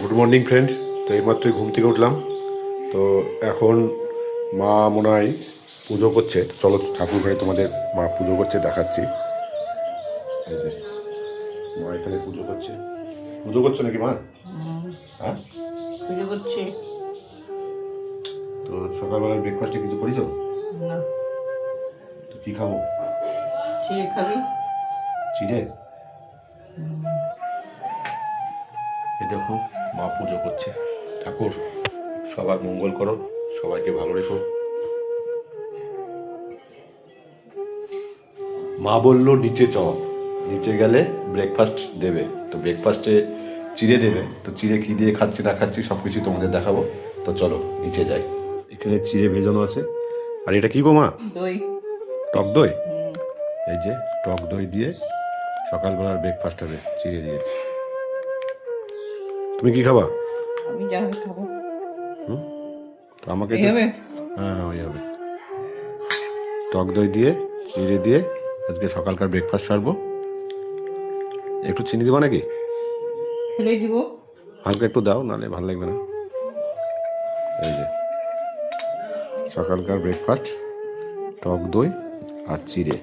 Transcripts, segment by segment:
Good morning friend. তো এইমাত্রই ঘুম থেকে উঠলাম। তো এখন মা মনে হয় পুজো করছে। তো চলো ঠাকুর ঘরে তোমাদের মা পুজো করছে দেখাচ্ছি। এই যে মা এখানে পুজো করছে। পুজো করছো নাকি মা? হ্যাঁ, পুজো করছি। তো সকালবেলার ব্রেকফাস্টে কিছু করেছো? না, তো কী খাবো? চিড়ে খাবি? চিড়ে? এই দেখো মা পুজো করছে। ঠাকুর সবার মঙ্গল করো, সবাইকে ভালো রেখো। মা বললো নিচে চ, নিচে গেলে ব্রেকফাস্ট দেবে। তো ব্রেকফাস্টে চিড়ে দেবে। তো চিড়ে কী দিয়ে খাচ্ছি না খাচ্ছি সব কিছুই তোমাদের দেখাবো। তো চলো নিচে যাই। এখানে চিড়ে ভেজানো আছে। আর এটা কি গো মা? দই। টক দই? এই যে টক দই দিয়ে সকালবেলার ব্রেকফাস্ট হবে চিড়ে দিয়ে। তুমি কি খাবা? আমি যা হবে খাবো। তো আমাকে এই হবে? হ্যাঁ ওই হবে। টক দই দিয়ে চিড়ে দিয়ে আজকে সকালকার ব্রেকফাস্ট সারবো। একটু চিনি দেবো নাকি? খেলে দিব। হালকা একটু দাও, নাহলে ভালো লাগবে না। এই যে সকালকার ব্রেকফাস্ট, টক দই আর চিড়ে।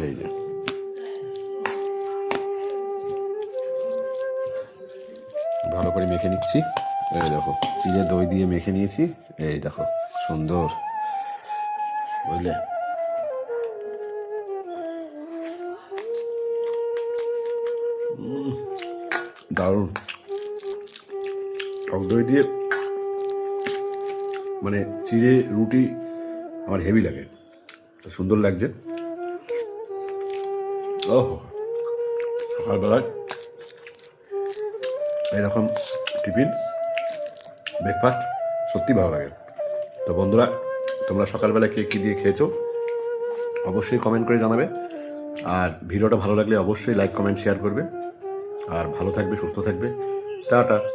এই যে ভালো করে মেখে নিচ্ছি। এই দেখো চিড়ে দই দিয়ে মেখে নিয়েছি। এই দেখো সুন্দর, বুঝলে? দারুণ। টক দই দিয়ে মানে চিড়ে রুটি আমার হেভি লাগে, তো সুন্দর লাগছে। ও সকালবেলায় এরকম টিফিন ব্রেকফাস্ট সত্যি ভালো লাগে। তো বন্ধুরা, তোমরা সকালবেলা কে কী দিয়ে খেয়েছো অবশ্যই কমেন্ট করে জানাবে। আর ভিডিওটা ভালো লাগলে অবশ্যই লাইক কমেন্ট শেয়ার করবে। আর ভালো থাকবে, সুস্থ থাকবে। টাটা।